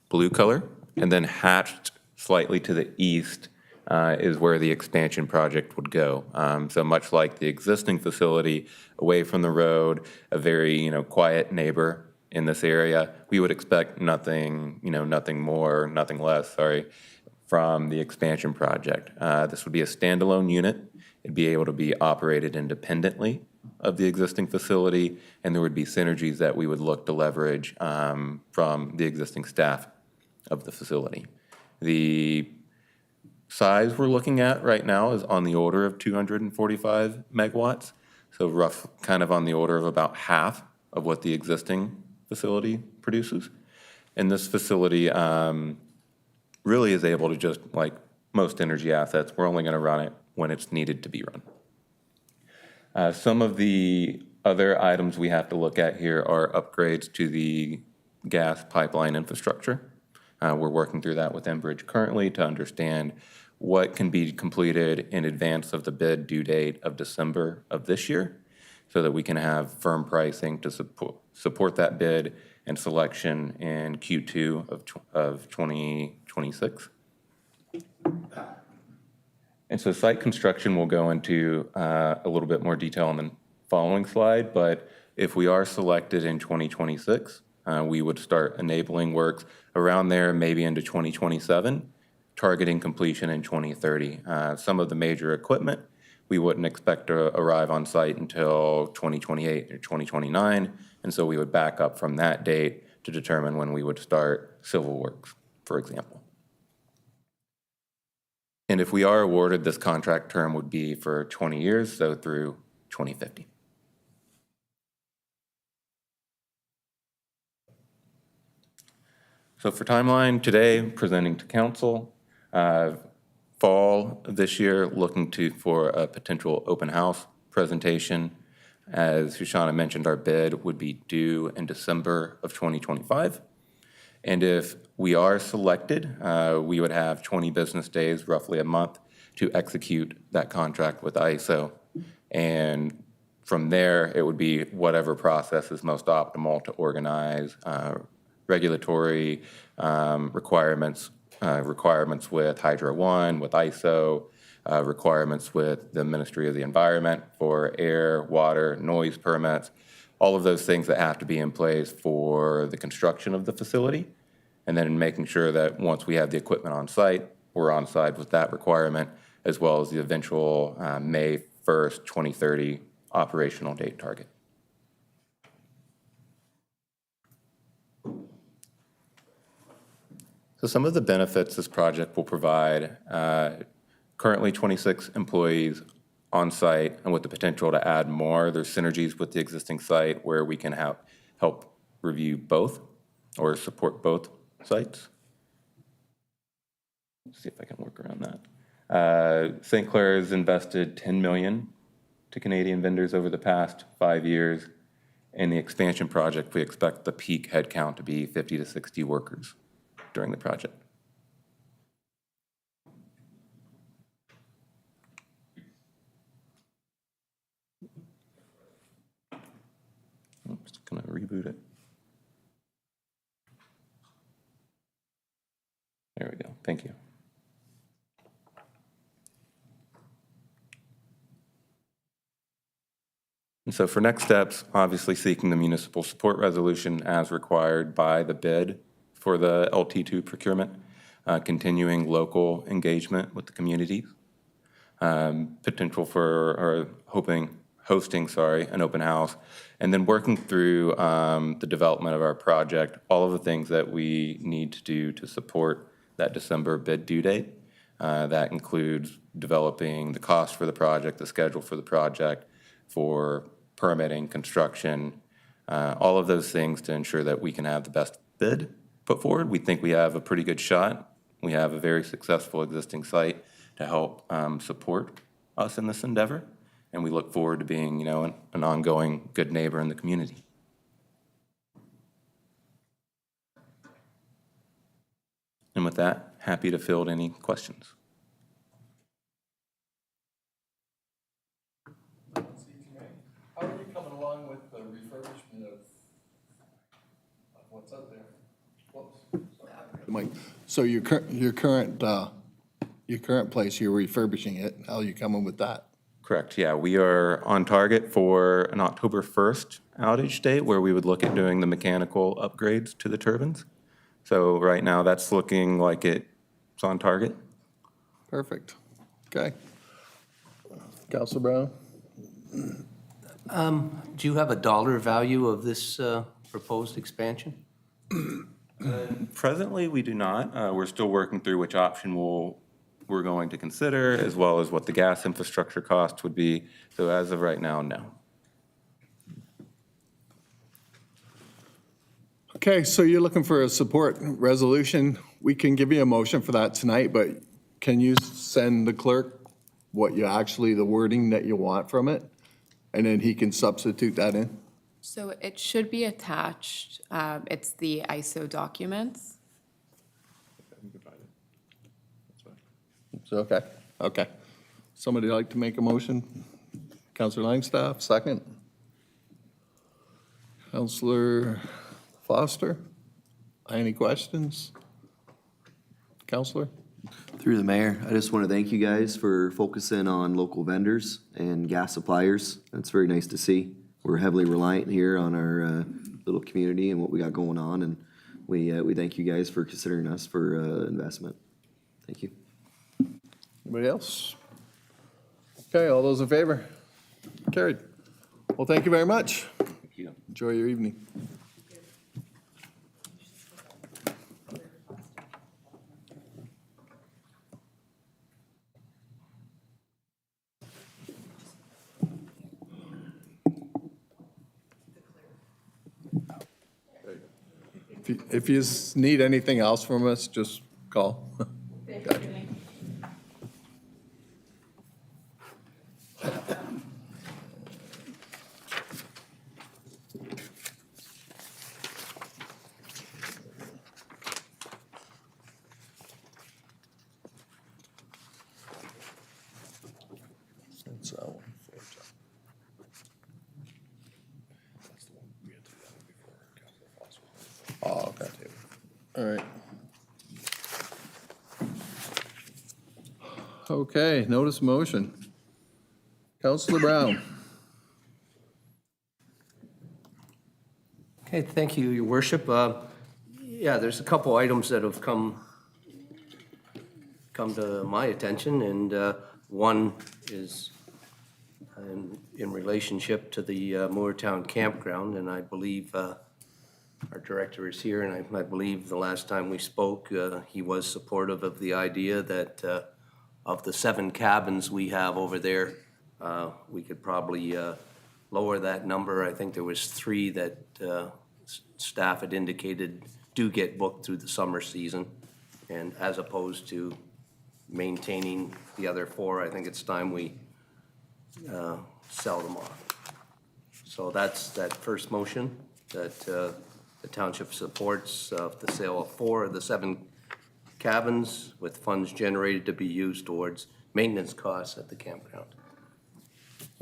blue color, and then hatched slightly to the east is where the expansion project would go. So much like the existing facility, away from the road, a very quiet neighbor in this area, we would expect nothing less, from the expansion project. This would be a standalone unit. It'd be able to be operated independently of the existing facility, and there would be synergies that we would look to leverage from the existing staff of the facility. The size we're looking at right now is on the order of 245 megawatts, so rough, kind of on the order of about half of what the existing facility produces. And this facility really is able to, just like most energy assets, we're only going to run it when it's needed to be run. Some of the other items we have to look at here are upgrades to the gas pipeline infrastructure. We're working through that with Enbridge currently to understand what can be completed in advance of the bid due date of December of this year, so that we can have firm pricing to support that bid and selection in Q2 of 2026. And so site construction will go into a little bit more detail on the following slide, but if we are selected in 2026, we would start enabling works around there, maybe into 2027, targeting completion in 2030. Some of the major equipment we wouldn't expect to arrive on site until 2028 or 2029, and so we would back up from that date to determine when we would start civil works, for example. And if we are awarded, this contract term would be for 20 years, so through 2050. So for timeline, today, presenting to council, fall of this year, looking for a potential open house presentation. As Shoshana mentioned, our bid would be due in December of 2025. And if we are selected, we would have 20 business days, roughly a month, to execute that contract with ISO. And from there, it would be whatever process is most optimal to organize regulatory requirements with Hydro One, with ISO, requirements with the Ministry of the Environment for air, water, noise permits, all of those things that have to be in place for the construction of the facility. And then making sure that once we have the equipment on site, we're on site with that requirement, as well as the eventual May 1st, 2030 operational date target. So some of the benefits this project will provide, currently 26 employees on site, and with the potential to add more. There's synergies with the existing site where we can help review both or support both sites. Let's see if I can work around that. St. Clair has invested $10 million to Canadian vendors over the past 5 years. In the expansion project, we expect the peak headcount to be 50 to 60 workers during the project. I'm just going to reboot it. There we go. Thank you. And so for next steps, obviously seeking the municipal support resolution as required by the bid for the LT2 procurement, continuing local engagement with the community, potential for, or hosting, an open house, and then working through the development of our project, all of the things that we need to do to support that December bid due date. That includes developing the cost for the project, the schedule for the project, for permitting, construction, all of those things to ensure that we can have the best bid put forward. We think we have a pretty good shot. We have a very successful existing site to help support us in this endeavor, and we look forward to being, an ongoing good neighbor in the community. And with that, happy to field any questions. How are you coming along with the refurbishment of what's out there? Whoops. Mike, so your current place, you're refurbishing it. How are you coming with that? Correct, yeah. We are on target for an October 1st outage date where we would look at doing the mechanical upgrades to the turbines. So right now, that's looking like it's on target. Perfect. Okay. Councilor Brown? Do you have a dollar value of this proposed expansion? Presently, we do not. We're still working through which option we're going to consider, as well as what the gas infrastructure cost would be. So as of right now, no. Okay, so you're looking for a support resolution. We can give you a motion for that tonight, but can you send the clerk the wording that you want from it? And then he can substitute that in? So it should be attached. It's the ISO documents. So, okay. Somebody like to make a motion? Councilor Langstaff, second. Councilor Foster, any questions? Councilor? Through the mayor, I just want to thank you guys for focusing on local vendors and gas suppliers. That's very nice to see. We're heavily reliant here on our little community and what we got going on, and we thank you guys for considering us for investment. Thank you. Anybody else? Okay, all those in favor? Carried. Well, thank you very much. Thank you. Enjoy your evening. If you need anything else from us, just call. That's that one. That's the one we had to do that before Councilor Foster. Oh, okay. All right. Okay, notice motion. Counselor Brown. Okay, thank you, Your Worship. Yeah, there's a couple items that have come to my attention, and one is in relationship to the Moortown Campground, and I believe our director is here, and I believe the last time we spoke, he was supportive of the idea that of the 7 cabins we have over there, we could probably lower that number. I think there was 3 that staff had indicated do get booked through the summer season, and as opposed to maintaining the other 4, I think it's time we sell them off. So that's that first motion, that the township supports the sale of 4 of the 7 cabins with funds generated to be used towards maintenance costs at the campground.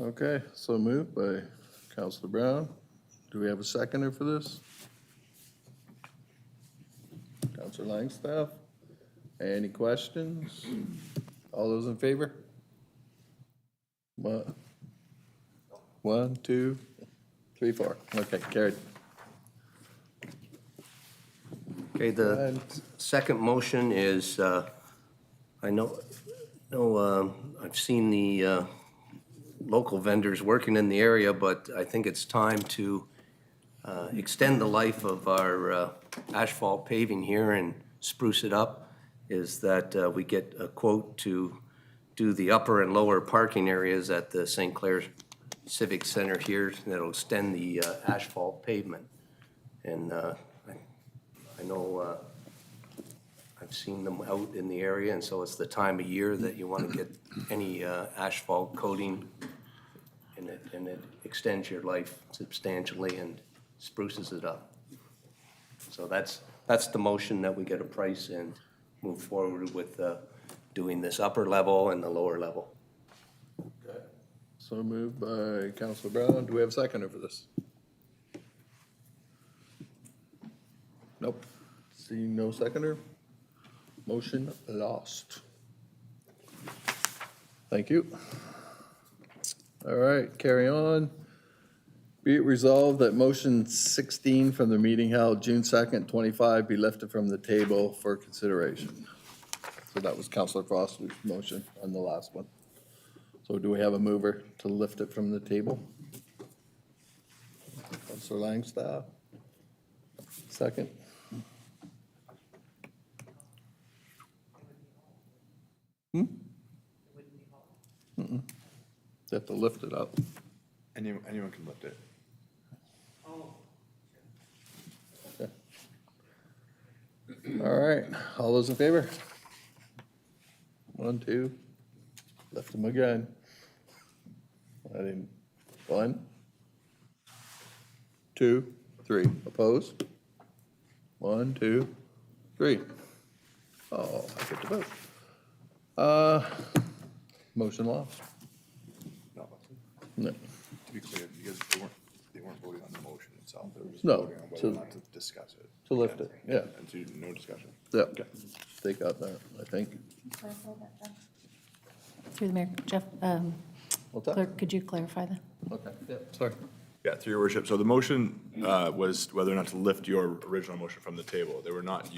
Okay, so moved by Counselor Brown. Do we have a seconder for this? Counselor Langstaff? Any questions? All those in favor? 1, 2, 3, 4. Okay, carried. Okay, the second motion is, I know I've seen the local vendors working in the area, but I think it's time to extend the life of our asphalt paving here and spruce it up, is that we get a quote to do the upper and lower parking areas at the St. Clair Civic Center here, that'll extend the asphalt pavement. And I know I've seen them out in the area, and so it's the time of year that you want to get any asphalt coating, and it extends your life substantially and spruces it up. So that's the motion, that we get a price and move forward with doing this upper level and the lower level. So moved by Counselor Brown. Do we have a seconder for this? Nope. Seeing no seconder. Motion lost. Thank you. All right, carry on. Be it resolved that motion 16 from the meeting held June 2nd, 25 be lifted from the table for consideration. So that was Counselor Foster's motion on the last one. So do we have a mover to lift it from the table? Counselor Langstaff? Second. You have to lift it up. Anyone can lift it. Okay. All right, all those in favor? 1, 2, lift them again. 1, 2, 3, opposed? 1, 2, 3. Oh, I get to vote. Motion lost. No, No. to be clear, because they weren't voting on the motion itself. They were just No, voting on whether to- or not to discuss it. To lift it, yeah. And so no discussion. Yep, they got that, I think. Through the mayor, Jeff, What's that? clerk, could you clarify that? Okay, yeah, sorry. Yeah, through your worship. So the motion was whether or not to lift your original motion from the table. They were not,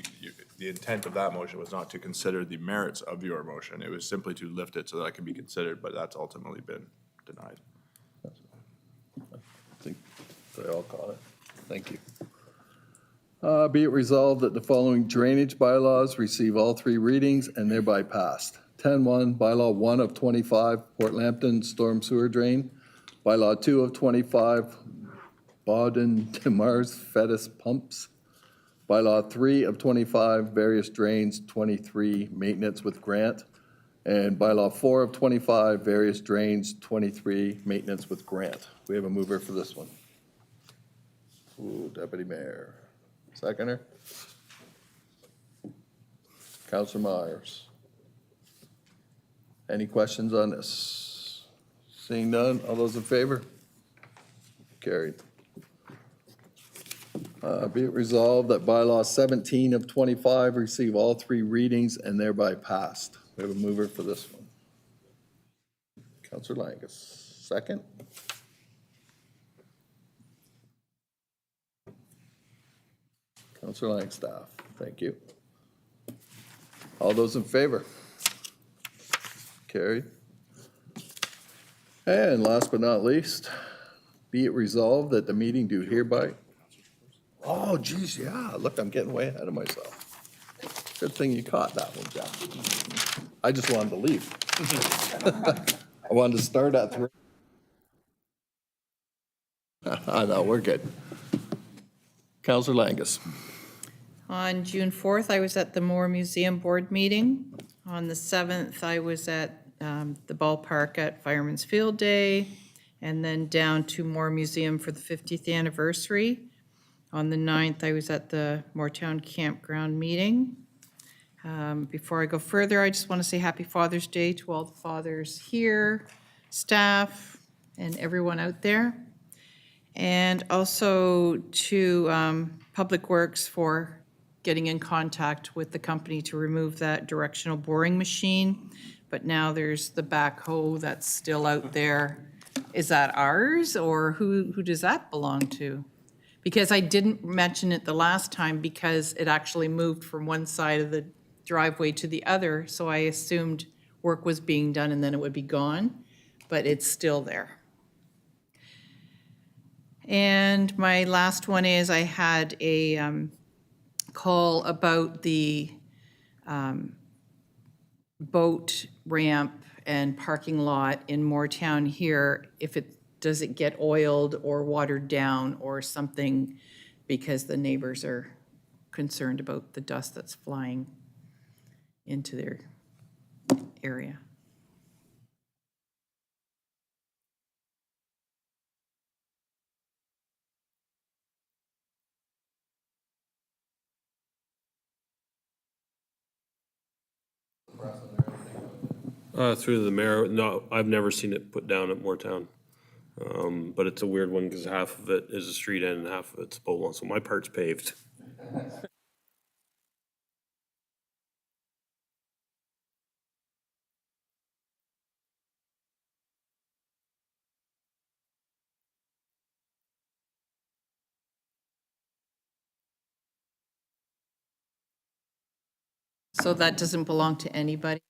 the intent of that motion was not to consider the merits of your motion. It was simply to lift it so that it can be considered, but that's ultimately been denied. I think they all caught it. Thank you. Be it resolved that the following drainage bylaws receive all three readings and thereby passed. 10-1, bylaw 1 of 25, Port Lambton Storm Sewer Drain. Bylaw 2 of 25, Bawden to Mars Fettus Pumps. Bylaw 3 of 25, various drains, 23, maintenance with grant. And bylaw 4 of 25, various drains, 23, maintenance with grant. We have a mover for this one. Ooh, Deputy Mayor. Seconder? Counselor Myers. Any questions on this? Seeing none, all those in favor? Carried. Be it resolved that bylaw 17 of 25 receive all three readings and thereby passed. We have a mover for this one. Counselor Langus. Second? Counselor Langstaff, thank you. All those in favor? Carried. And last but not least, be it resolved that the meeting do hereby. Oh, geez, yeah, look, I'm getting way ahead of myself. Good thing you caught that one, Jeff. I just wanted to leave. I wanted to start at 3. No, we're good. Counselor Langus. On June 4th, I was at the Moore Museum Board meeting. On the 7th, I was at the ballpark at Fireman's Field Day, and then down to Moore Museum for the 50th anniversary. On the 9th, I was at the Mooretown Campground meeting. Before I go further, I just want to say Happy Father's Day to all the fathers here, staff, and everyone out there. And also to Public Works for getting in contact with the company to remove that directional boring machine. But now there's the backhoe that's still out there. Is that ours, or who does that belong to? Because I didn't mention it the last time because it actually moved from one side of the driveway to the other, so I assumed work was being done and then it would be gone, but it's still there. And my last one is I had a call about the boat ramp and parking lot in Mooretown here, does it get oiled or watered down or something, because the neighbors are concerned about the dust that's flying into their area. Through the mayor, no, I've never seen it put down at Mooretown. But it's a weird one because half of it is a street end and half of it's a boat lawn, so my part's paved. So that doesn't belong to anybody?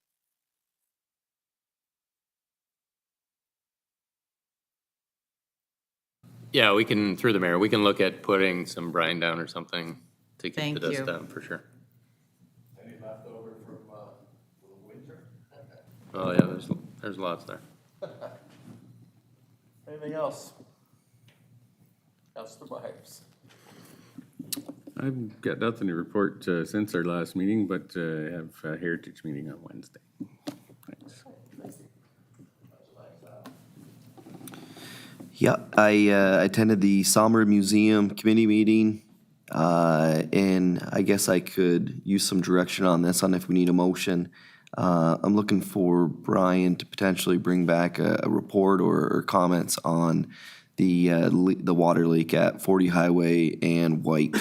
Yeah, we can, through the mayor, we can look at putting some brine down or something to keep the Thank dust you. down, for sure. Any left over from the winter? Oh, yeah, there's lots there. Anything else? Counselor Myers. I've got nothing to report since our last meeting, but I have a heritage meeting on Wednesday. Thanks. Yeah, I attended the Sommer Museum committee meeting, and I guess I could use some direction on this, on if we need a motion. I'm looking for Brian to potentially bring back a report or comments on the water leak at 40 Highway and White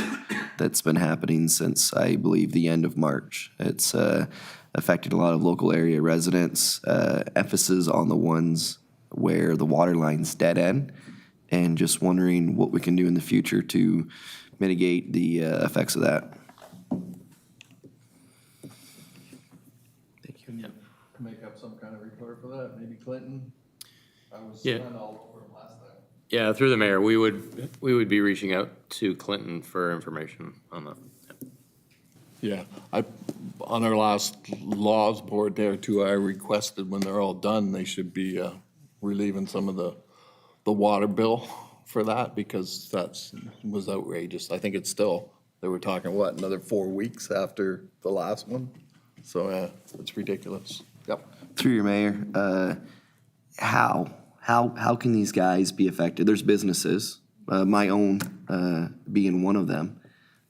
that's been happening since, I believe, the end of March. It's affected a lot of local area residents, emphasis on the ones where the water line's dead end, and just wondering what we can do in the future to mitigate the effects of that. Make up some kind of report for that, maybe Clinton? I was Yeah. kind of all over him last time. Yeah, through the mayor, we would be reaching out to Clinton for information on that. Yeah, on our last laws board there too, I requested when they're all done, they should be relieving some of the water bill for that, because was outrageous. I think it's still, they were talking, what, another 4 weeks after the last one? So, yeah, it's ridiculous. Yep. Through your mayor, how can these guys be affected? There's businesses, my own being one of them,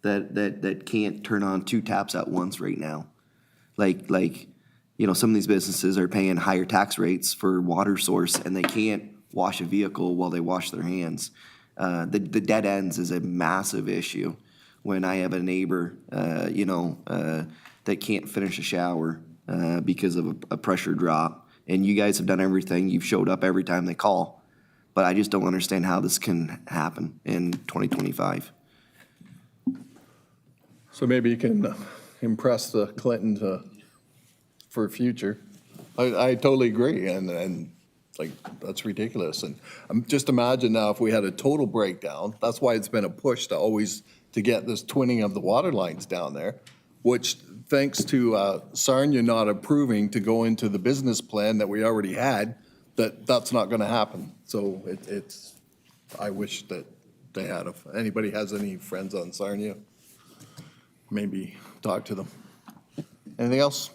that can't turn on 2 taps at once right now. Like, some of these businesses are paying higher tax rates for water source, and they can't wash a vehicle while they wash their hands. The dead ends is a massive issue. When I have a neighbor, that can't finish a shower because of a pressure drop, and you guys have done everything, you've showed up every time they call, but I just don't understand how this can happen in 2025. So maybe you can impress the Clinton for future. I totally agree, and like, that's ridiculous. And just imagine now if we had a total breakdown, that's why it's been a push to get this twinning of the water lines down there, which thanks to Sarnia not approving to go into the business plan that we already had, that's not gonna happen. So I wish that they had, if anybody has any friends on Sarnia, maybe talk to them. Anything else?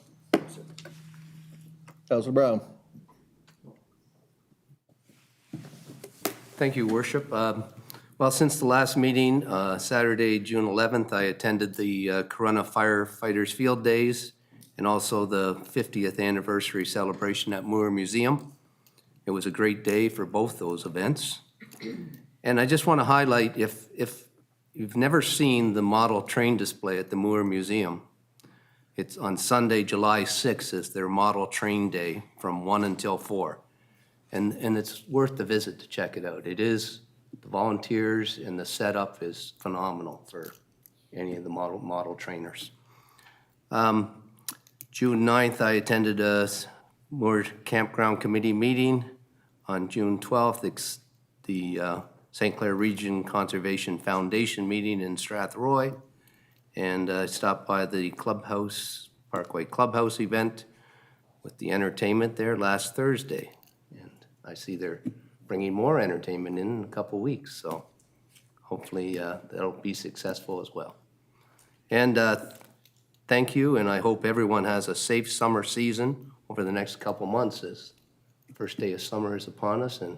Councilor Brown? Thank you, Worship. Well, since the last meeting, Saturday, June 11th, I attended the Corunna Firefighters Field Days and also the 50th anniversary celebration at Moore Museum. It was a great day for both those events. And I just want to highlight, if you've never seen the model train display at the Moore Museum, it's on Sunday, July 6th is their model train day from 1 until 4. And it's worth the visit to check it out. It is, the volunteers and the setup is phenomenal for any of the model trainers. June 9th, I attended a Moore Campground Committee meeting. On June 12th, the St. Clair Region Conservation Foundation meeting in Strathroy. And I stopped by the Parkway Clubhouse event with the entertainment there last Thursday. And I see they're bringing more entertainment in a couple weeks, so hopefully that'll be successful as well. And thank you, and I hope everyone has a safe summer season over the next couple months, as the first day of summer is upon us and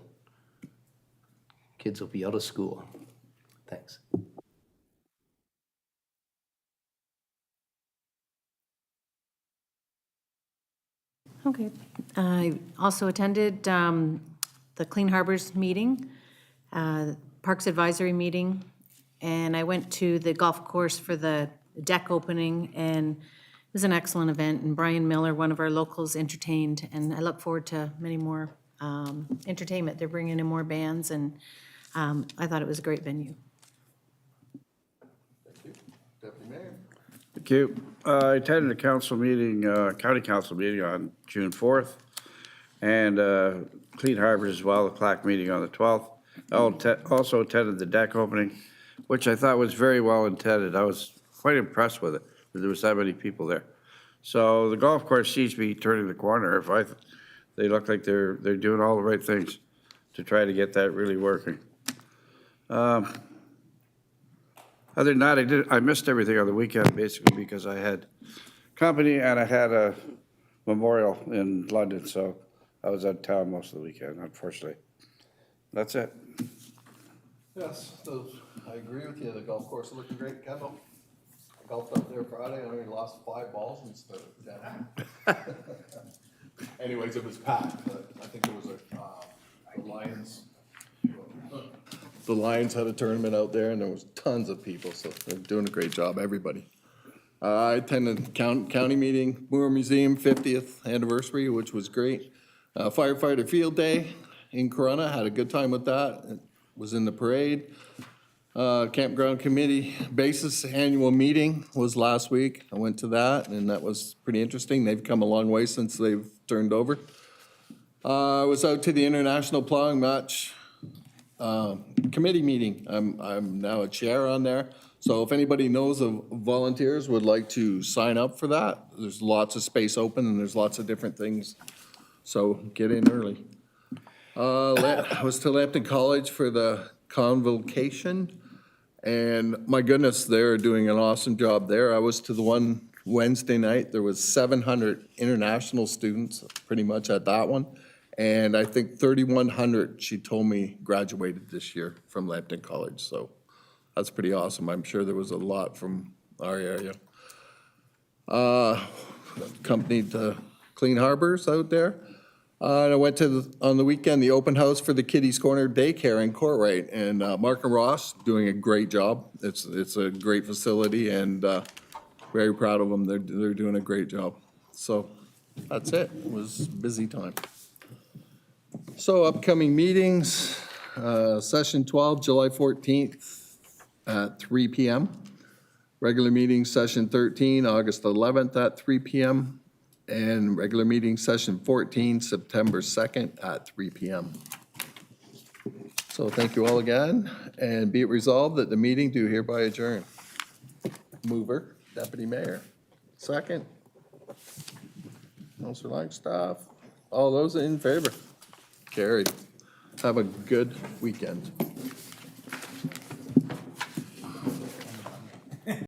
kids will be out of school. Thanks. Okay. I also attended the Clean Harbors meeting, Parks Advisory meeting, and I went to the golf course for the deck opening, and it was an excellent event, and Brian Miller, one of our locals, entertained, and I look forward to many more entertainment. They're bringing in more bands, and I thought it was a great venue. Deputy Mayor? Thank you. I attended a council meeting, county council meeting on June 4th, and Clean Harbors as well, the CLAC meeting on the 12th. I also attended the deck opening, which I thought was very well intended. I was quite impressed with it, that there was that many people there. So the golf course seems to be turning the corner. They look like they're doing all the right things to try to get that really working. Other than that, I missed everything on the weekend, basically, because I had company and I had a memorial in London, so I was out of town most of the weekend, unfortunately. That's it. Yes, I agree with you. The golf course is looking great. Kendall, I golfed up there Friday. I only lost 5 balls instead of 10. Anyways, it was packed, but I think it was the Lions. The Lions had a tournament out there, and there was tons of people, so they're doing a great job, everybody. I attended county meeting, Moore Museum 50th anniversary, which was great. Firefighter Field Day in Corunna, had a good time with that. was in the parade. Campground Committee Basis Annual Meeting was last week. I went to that, and that was pretty interesting. They've come a long way since they've turned over. I was out to the International Plowing Match committee meeting. I'm now a chair on there. So if anybody knows of volunteers would like to sign up for that, there's lots of space open and there's lots of different things. So get in early. I was to Lambton College for the convocation, and my goodness, they're doing an awesome job there. I was to the one Wednesday night. There was 700 international students pretty much at that one. And I think 3,100, she told me, graduated this year from Lambton College. So that's pretty awesome. I'm sure there was a lot from our area. Accompanied the Clean Harbors out there. And I went to, on the weekend, the open house for the Kitty's Corner Daycare in Courtright. And Mark and Ross doing a great job. It's a great facility, and very proud of them. They're doing a great job. So that's it. It was a busy time. So upcoming meetings, session 12, July 14th at 3 p.m. Regular meeting, session 13, August 11th at 3 p.m. And regular meeting, session 14, September 2nd at 3 p.m. So thank you all again, and be it resolved that the meeting do hereby adjourn. Mover, Deputy Mayor. Second. Councilor Langstaff. All those in favor? Carried. Have a good weekend.